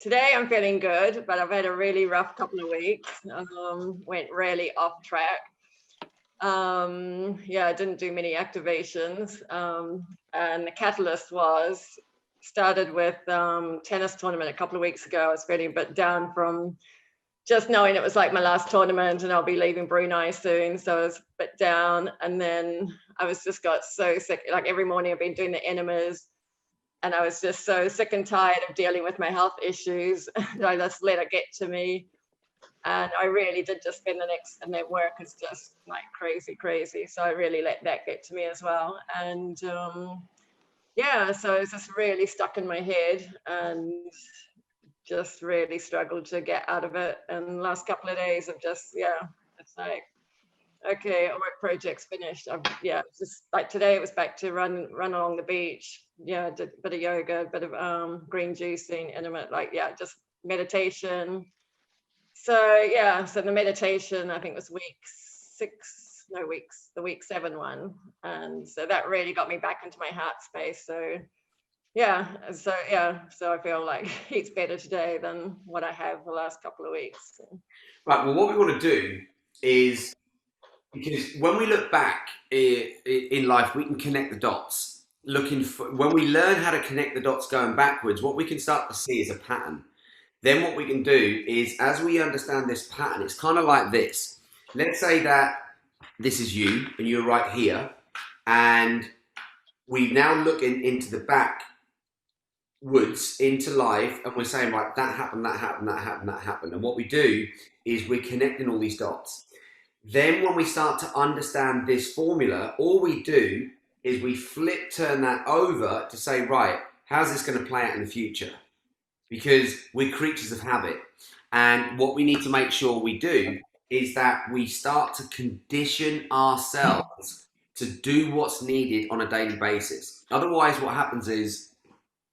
Today I'm feeling good, but I've had a really rough couple of weeks. Went really off track. Yeah, I didn't do many activations. And the catalyst started with tennis tournament a couple of weeks ago. I was feeling a bit down from just knowing it was like my last tournament and I'll be leaving Brunei soon. So I was a bit down. And then I was just got so sick. Like every morning I've been doing the enemas. And I was just so sick and tired of dealing with my health issues. I just let it get to me. And I really did just spend and then work is just like crazy. So I really let that get to me as well. And yeah, so it's just really stuck in my head and just really struggled to get out of it. And the last couple of days of just, it's like, okay, a work project's finished. Just like today it was back to run along the beach. Yeah, did a bit of yoga, a bit of green juicing, intimate, just meditation. So so the meditation I think was the week 7 one. And so that really got me back into my heart space. So so I feel like it's better today than what I have the last couple of weeks. So. Right, well, what we want to do is, because when we look back in life, we can connect the dots. When we learn how to connect the dots going backwards, what we can start to see is a pattern. Then what we can do is, as we understand this pattern, it's kind of like this. Let's say that this is you and you're right here, and we now look into the backwoods into life, and we're saying, right, that happened. And what we do is we're connecting all these dots. Then when we start to understand this formula, all we do is we turn that over to say, right, how's this going to play out in the future? Because we're creatures of habit. And what we need to make sure we do is that we start to condition ourselves to do what's needed on a daily basis. Otherwise, what happens is,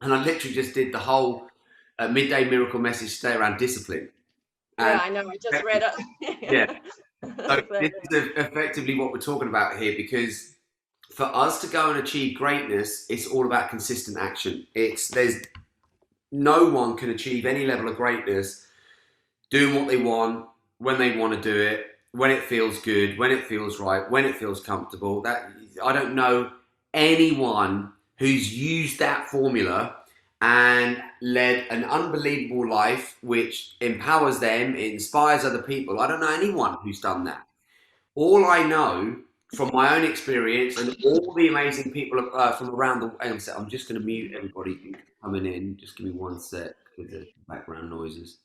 and I literally just did the whole midday miracle message today around discipline. Yeah, I know. I just read it. Yeah. So this is effectively what we're talking about here, because for us to go and achieve greatness, it's all about consistent action. There's no one can achieve any level of greatness doing what they want, when they want to do it, when it feels good, when it feels right, when it feels comfortable. That I don't know anyone who's used that formula and led an unbelievable life which empowers them, it inspires other people. I don't know anyone who's done that. All I know from my own experience and all the amazing people from around the world. I'm just going to mute everybody who's coming in. Just give me one sec with the background noises.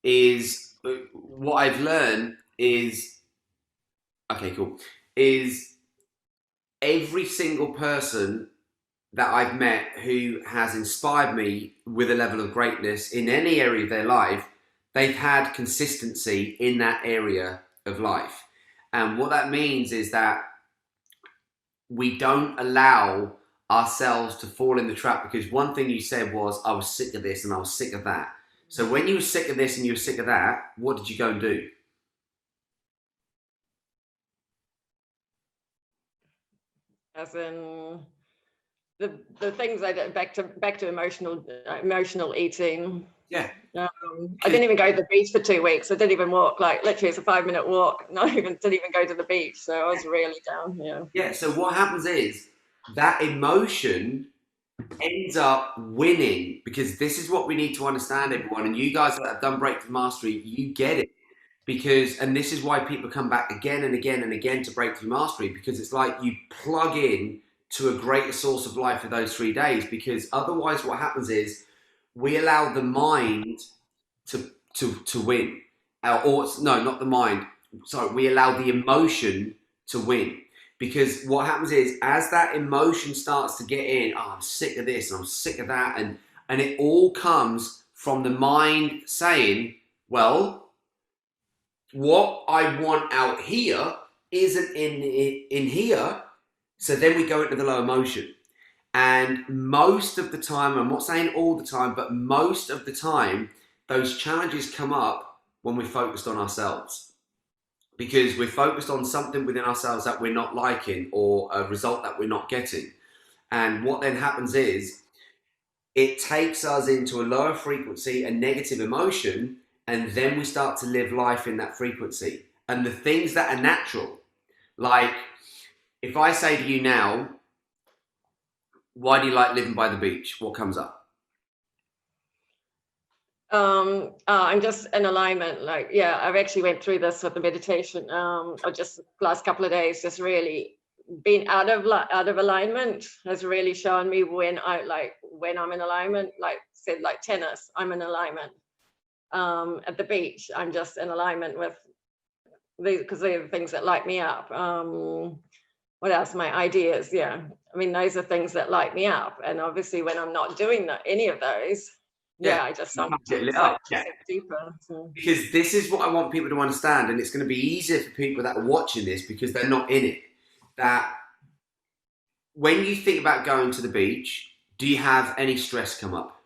Is what I've learned is, okay, cool, is every single person that I've met who has inspired me with a level of greatness in any area of their life, they've had consistency in that area of life. And what that means is that we don't allow ourselves to fall in the trap, because one thing you said was, I was sick of this and I was sick of that. So when you were sick of this and you were sick of that, what did you go and do? As in the things I did, back to emotional eating. Yeah. I didn't even go to the beach for 2 weeks. I didn't even walk. Like literally, it's a 5-minute walk. Didn't even go to the beach. So I was really down. Yeah. Yeah. So what happens is that emotion ends up winning, because this is what we need to understand, everyone. And you guys that have done Breakthrough Mastery, you get it. And this is why people come back again and again and again to Breakthrough Mastery, because it's like you plug in to a greater source of life for those 3 days. Because otherwise what happens is we allow the mind to win. Or no, not the mind. Sorry, we allow the emotion to win. Because what happens is, as that emotion starts to get in, oh, I'm sick of this and I'm sick of that, and it all comes from the mind saying, well, what I want out here isn't in here. So then we go into the low emotion. And most of the time, I'm not saying all the time, but most of the time, those challenges come up when we're focused on ourselves. Because we're focused on something within ourselves that we're not liking, or a result that we're not getting. And what then happens is, it takes us into a lower frequency, a negative emotion, and then we start to live life in that frequency. And the things that are natural, like if I say to you now, why do you like living by the beach? What comes up? I'm just in alignment. Like, yeah, I've actually went through this with the meditation. Or just last couple of days, just really being out of alignment has really shown me when I'm in alignment. Like said, like tennis, I'm in alignment. At the beach, I'm just in alignment with these because they're the things that light me up. What else? My ideas. Yeah, I mean, those are things that light me up. And obviously, when I'm not doing any of those, yeah, I just sunk Get lit up. Yeah. deeper. So. Because this is what I want people to understand, and it's going to be easier for people that are watching this because they're not in it. That when you think about going to the beach, do you have any stress come up?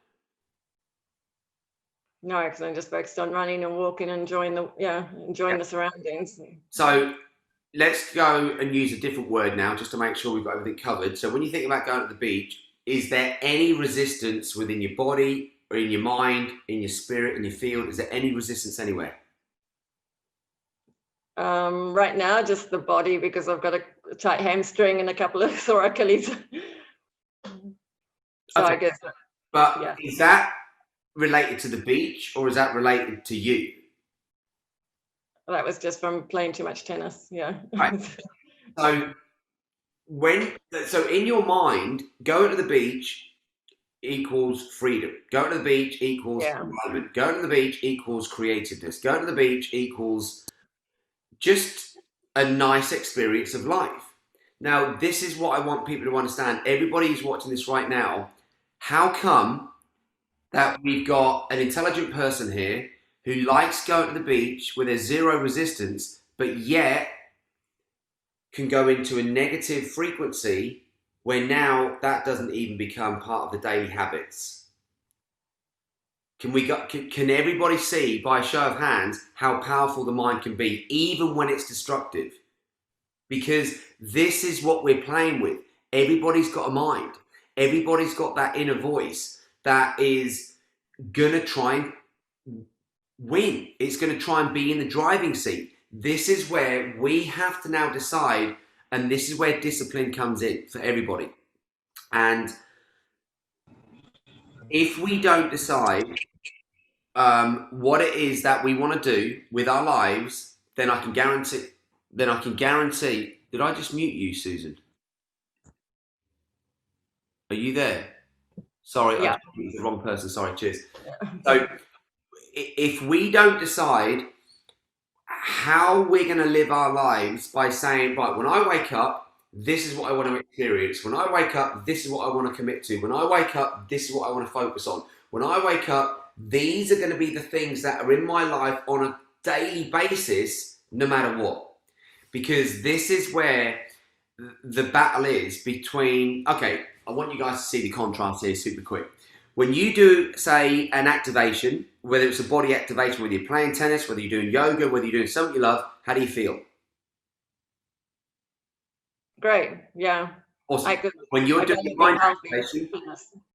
No, because I'm just focused on running and walking and enjoying the surroundings. So let's go and use a different word now just to make sure we've got everything covered. So when you think about going to the beach, is there any resistance within your body or in your mind, in your spirit, in your field? Is there any resistance anywhere? Right now, just the body, because I've got a tight hamstring and a couple of sore Achilles. So Okay. I guess. But yeah. Is that related to the beach or is that related to you? That was just from playing too much tennis. Yeah. Right. So in your mind, going to the beach equals freedom. Going to the beach equals environment. Going to the beach equals creativeness. Going to the beach equals just a nice experience of life. Now, this is what I want people to understand. Everybody who's watching this right now, how come that we've got an intelligent person here who likes going to the beach where there's zero resistance, but yet can go into a negative frequency where now that doesn't even become part of the daily habits? Can everybody see by a show of hands how powerful the mind can be, even when it's destructive? Because this is what we're playing with. Everybody's got a mind. Everybody's got that inner voice that is gonna try and win. It's gonna try and be in the driving seat. This is where we have to now decide, and this is where discipline comes in for everybody. And if we don't decide what it is that we want to do with our lives, then I can guarantee. Did I just mute you, Susan? Are you there? Sorry, Yeah. I just muted the wrong person. Sorry, cheers. Yeah. So if we don't decide how we're going to live our lives by saying, right, when I wake up, this is what I want to experience. When I wake up, this is what I want to commit to. When I wake up, this is what I want to focus on. When I wake up, these are going to be the things that are in my life on a daily basis, no matter what. Because this is where the battle is between, okay, I want you guys to see the contrast here super quick. When you do, say, an activation, whether it's a body activation, whether you're playing tennis, whether you're doing yoga, whether you're doing something you love, how do you feel? Great, yeah. Awesome. When you're doing mind activation,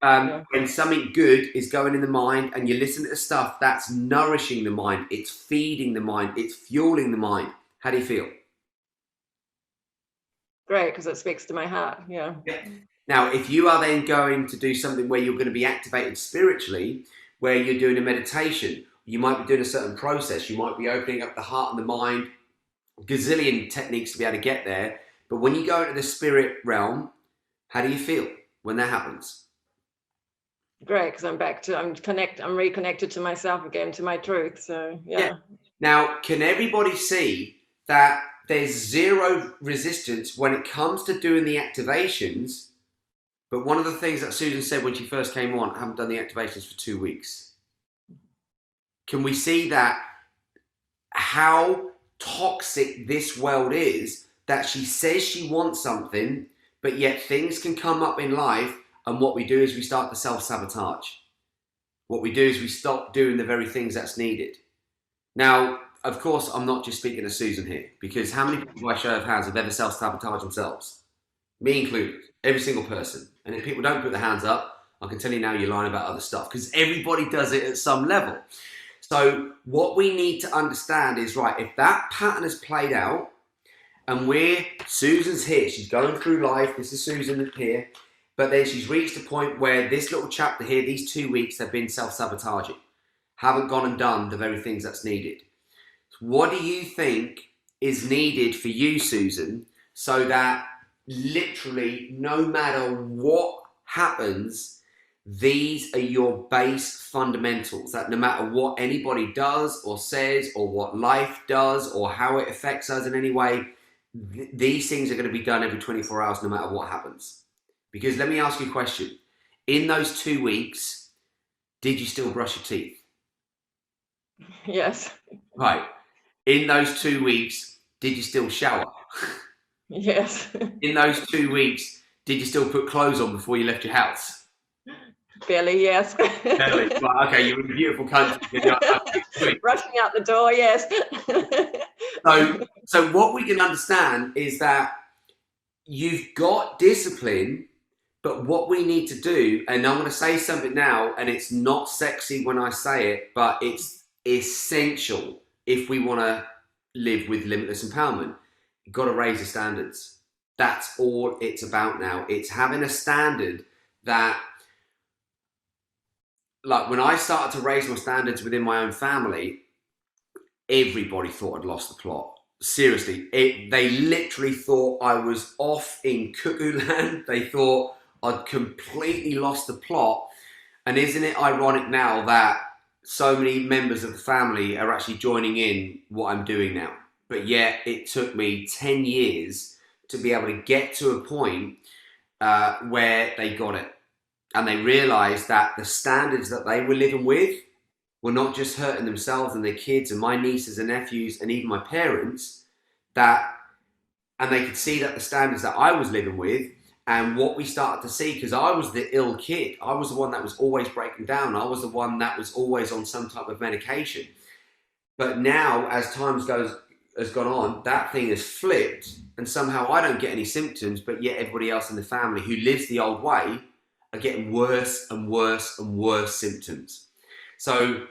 when something good is going in the mind and you listen to the stuff, that's nourishing the mind, it's feeding the mind, it's fueling the mind. How do you feel? Great, because it speaks to my heart, yeah. Now, if you are then going to do something where you're going to be activated spiritually, where you're doing a meditation, you might be doing a certain process, you might be opening up the heart and the mind, gazillion techniques to be able to get there. But when you go into the spirit realm, how do you feel when that happens? Great, because I'm reconnected to myself again, to my truth. So yeah. Now, can everybody see that there's zero resistance when it comes to doing the activations? But one of the things that Susan said when she first came on, I haven't done the activations for 2 weeks. Can we see that how toxic this world is, that she says she wants something, but yet things can come up in life, and what we do is we start to self-sabotage. What we do is we stop doing the very things that's needed. Now, of course, I'm not just speaking to Susan here, because how many people by show of hands have ever self-sabotaged themselves? Me included, every single person. And if people don't put their hands up, I can tell you now you're lying about other stuff, because everybody does it at some level. So what we need to understand is, right, if that pattern has played out, and Susan's here, she's going through life, this is Susan here, but then she's reached a point where this little chapter here, these 2 weeks, they've been self-sabotaging, haven't gone and done the very things that's needed. What do you think is needed for you, Susan, so that literally no matter what happens, these are your base fundamentals, that no matter what anybody does or says or what life does or how it affects us in any way, these things are going to be done every 24 hours no matter what happens? Because let me ask you a question. In those 2 weeks, did you still brush your teeth? Yes. Right. In those 2 weeks, did you still shower? Yes. In those 2 weeks, did you still put clothes on before you left your house? Barely, yes. Barely. Right, okay, you're in a beautiful country. Rushing out the door, yes. So what we can understand is that you've got discipline, but what we need to do, and I'm going to say something now, and it's not sexy when I say it, but it's essential if we want to live with limitless empowerment. You've got to raise the standards. That's all it's about now. It's having a standard that, like when I started to raise my standards within my own family, everybody thought I'd lost the plot. Seriously, they literally thought I was off in cuckoo land. They thought I'd completely lost the plot. And isn't it ironic now that so many members of the family are actually joining in what I'm doing now? But yet it took me 10 years to be able to get to a point where they got it. And they realized that the standards that they were living with were not just hurting themselves and their kids and my nieces and nephews and even my parents, and they could see that the standards that I was living with, and what we started to see, because I was the ill kid, I was the one that was always breaking down, I was the one that was always on some type of medication. But now, as time has gone on, that thing has flipped, and somehow I don't get any symptoms, but yet everybody else in the family who lives the old way are getting worse and worse and worse symptoms. So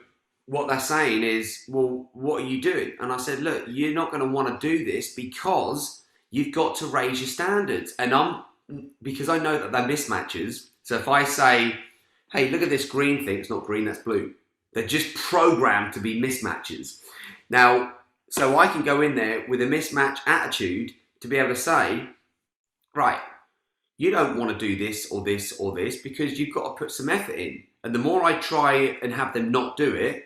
what they're saying is, well, what are you doing? And I said, look, you're not going to want to do this because you've got to raise your standards. And because I know that they're mismatches. So if I say, hey, look at this green thing, it's not green, that's blue. They're just programmed to be mismatches. Now, so I can go in there with a mismatch attitude to be able to say, right, you don't want to do this or this or this because you've got to put some effort in. And the more I try and have them not do it,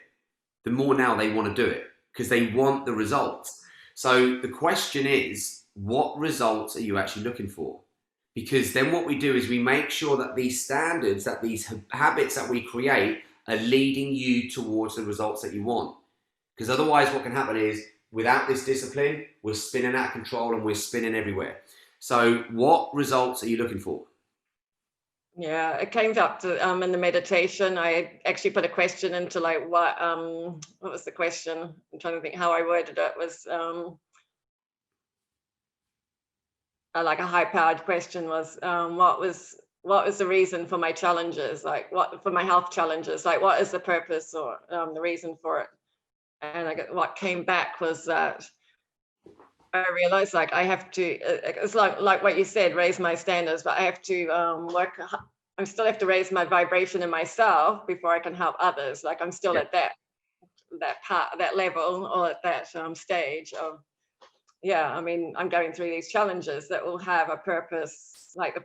the more now they want to do it because they want the results. So the question is, what results are you actually looking for? Because then what we do is we make sure that these standards, that these habits that we create are leading you towards the results that you want. Because otherwise what can happen is, without this discipline, we're spinning out of control and we're spinning everywhere. So what results are you looking for? Yeah, it came up to in the meditation. I actually put a question into like what was the question? I'm trying to think how I worded it. It was like a high-powered question was what was the reason for my challenges? Like what for my health challenges? Like what is the purpose or the reason for it? And what came back was that I realized like I have to, it's like what you said, raise my standards, but I have to I still have to raise my vibration in myself before I can help others. Like I'm still at that level or at that stage of, I mean, I'm going through these challenges that will have a purpose, like the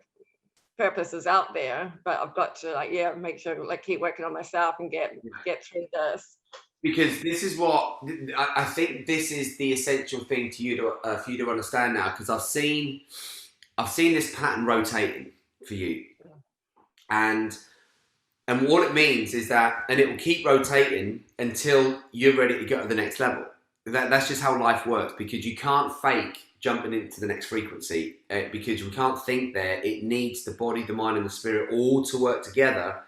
purpose is out there, but I've got to make sure keep working on myself and get through this. Because this is what I think. This is the essential thing for you to understand now. Because I've seen this pattern rotating for you, and what it means is that, and it will keep rotating until you're ready to go to the next level. That's just how life works. Because you can't fake jumping into the next frequency because you can't think there. It needs the body, the mind, and the spirit all to work together